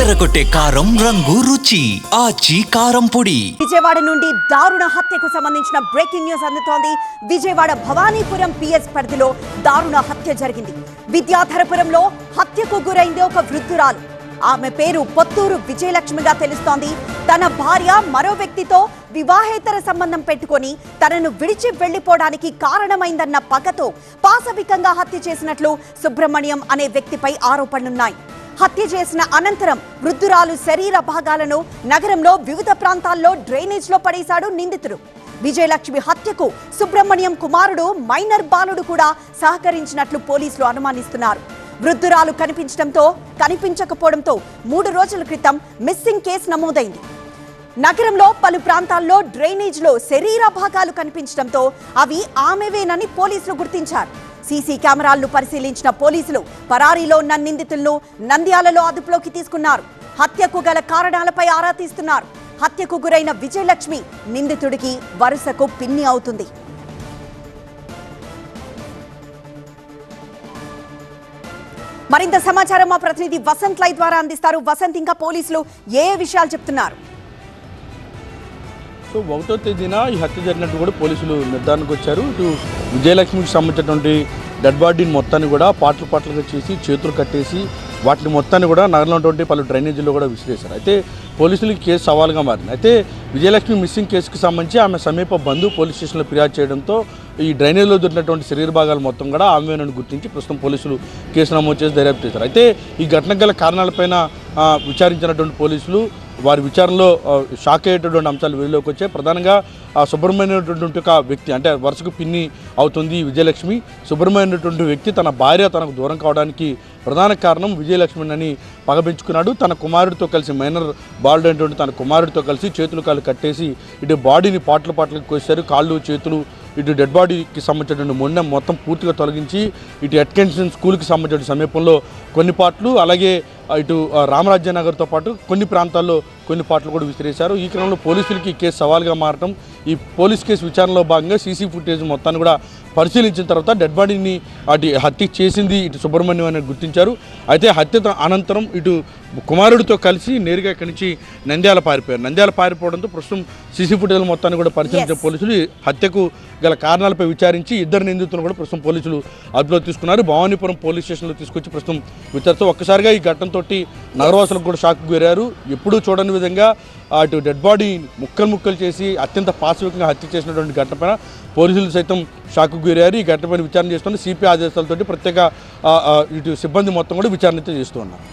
అదరగొట్టే కారం రంగు రుచి ఆచి కారం పొడి. విజయవాడ నుండి దారుణ హత్యకు సంబంధించిన బ్రేకింగ్ న్యూస్ అందుతోంది. విజయవాడ భవానీపురం పిఎస్ పరిధిలో దారుణ హత్య జరిగింది. విద్యాధరపురంలో హత్యకు గురైంది ఒక వృద్ధురాలు. ఆమె పేరు పొత్తూరు విజయలక్ష్మిగా తెలుస్తోంది. తన భార్య మరో వ్యక్తితో వివాహేతర సంబంధం పెట్టుకొని తనను విడిచి వెళ్లిపోవడానికి కారణమైందన్న పగతో పాశవికంగా హత్య చేసినట్లు సుబ్రహ్మణ్యం అనే వ్యక్తిపై ఆరోపణలున్నాయి. హత్య చేసిన అనంతరం వృద్ధురాలు శరీర భాగాలను నగరంలో వివిధ ప్రాంతాల్లో డ్రైనేజ్లో పడేశాడు నిందితుడు. విజయలక్ష్మి హత్యకు సుబ్రహ్మణ్యం కుమారుడు మైనర్ బాలుడు కూడా సహకరించినట్లు పోలీసులు అనుమానిస్తున్నారు. వృద్ధురాలు కనిపించకపోవడంతో 3 రోజుల క్రితం మిస్సింగ్ కేసు నమోదైంది. నగరంలో పలు ప్రాంతాల్లో డ్రైనేజ్లో శరీర భాగాలు కనిపించడంతో అవి ఆమెవేనని పోలీసులు గుర్తించారు. సీసీ కెమెరాలను పరిశీలించిన పోలీసులు పరారీలో ఉన్న నిందితులను నంద్యాలలో అదుపులోకి తీసుకున్నారు. హత్యకు గల కారణాలపై ఆరా తీస్తున్నారు. హత్యకు గురైన విజయలక్ష్మి నిందితుడికి వరుసకు పిన్ని అవుతుంది. మరింత సమాచారం మా ప్రతినిధి వసంత్ లైవ్ ద్వారా అందిస్తారు. వసంత్, ఇంకా పోలీసులు ఏ విషయాలు చెప్తున్నారు? సో 1వ తేదీన ఈ హత్య జరిగినట్టు కూడా పోలీసులు నిర్ధారణకు వచ్చారు. ఇటు విజయలక్ష్మికి సంబంధించినటువంటి డెడ్ బాడీని మొత్తాన్ని కూడా పాటలుగా చేసి చేతులు కట్టేసి వాటిని మొత్తాన్ని కూడా నగరంలో ఉన్నటువంటి పలు డ్రైనేజీల్లో కూడా విసిరేశారు. అయితే పోలీసులకి కేసు సవాల్గా మారింది. అయితే విజయలక్ష్మి మిస్సింగ్ కేసుకు సంబంధించి ఆమె సమీప బంధువు పోలీస్ స్టేషన్లో ఫిర్యాదు చేయడంతో ఈ డ్రైనేజ్లో దొరికినటువంటి శరీర భాగాలు మొత్తం కూడా ఆమెను గుర్తించి ప్రస్తుతం పోలీసులు కేసు నమోదు చేసి దర్యాప్తు చేశారు. అయితే ఈ ఘటనకు గల కారణాలపైన విచారించినటువంటి పోలీసులు వారి విచారణలో షాక్ అయ్యేటటువంటి అంశాలు వెలుగులోకి వచ్చాయి. ప్రధానంగా సుబ్రహ్మణ్యం అనేటువంటి ఒక వ్యక్తి, అంటే వరుసకు పిన్ని అవుతుంది విజయలక్ష్మి. సుబ్రహ్మణ్యం అనేటువంటి వ్యక్తి తన భార్య తనకు దూరం కావడానికి ప్రధాన కారణం విజయలక్ష్మి అని పగబెంచుకున్నాడు. తన కుమారుడితో కలిసి మైనర్ బాలుడు అనేటువంటి తన కుమారుడితో కలిసి చేతులు కాళ్ళు కట్టేసి ఇటు బాడీని పాటలకు కోసారు. కాళ్ళు చేతులు ఇటు డెడ్ బాడీకి సంబంధించినటువంటి మొండెం మొత్తం పూర్తిగా తొలగించి ఇటు ఎట్కెన్షన్ స్కూల్కి సంబంధించిన సమీపంలో కొన్ని పాటలు, అలాగే ఇటు రామరాజ్యనగర్తో పాటు కొన్ని ప్రాంతాల్లో కొన్ని పాటలు కూడా విసిరేశారు. ఈ క్రమంలో పోలీసులకి ఈ కేసు సవాల్గా మారటం, ఈ పోలీస్ కేసు విచారణలో భాగంగా సీసీ ఫుటేజ్ మొత్తాన్ని కూడా పరిశీలించిన తర్వాత డెడ్ బాడీని అటు హత్య చేసింది ఇటు సుబ్రహ్మణ్యం అని గుర్తించారు. అయితే హత్య అనంతరం ఇటు కుమారుడితో కలిసి నేరుగా ఇక్కడి నుంచి నంద్యాల పారిపోవడంతో ప్రస్తుతం సీసీ ఫుటేజ్ మొత్తాన్ని కూడా పరిశీలించిన పోలీసులు హత్యకు గల కారణాలపై విచారించి 2 నిందితులను కూడా ప్రస్తుతం పోలీసులు అదుపులో తీసుకున్నారు. భవానీపురం పోలీస్ స్టేషన్లో తీసుకొచ్చి ప్రస్తుతం విచారిస్తూ ఒక్కసారిగా ఈ ఘటనతో నగరవాసులకు కూడా షాక్ గురయ్యారు. ఎప్పుడూ చూడని విధంగా అటు డెడ్ బాడీ ముక్కలు చేసి అత్యంత పాశవికంగా హత్య చేసినటువంటి ఘటనపైన పోలీసులు సైతం షాక్కు గురయ్యారు. ఈ ఘటనపైన విచారణ చేస్తున్న సిపి ఆదేశాలతో ప్రత్యేక ఇటు సిబ్బంది మొత్తం కూడా విచారణ చేస్తూ ఉన్నారు.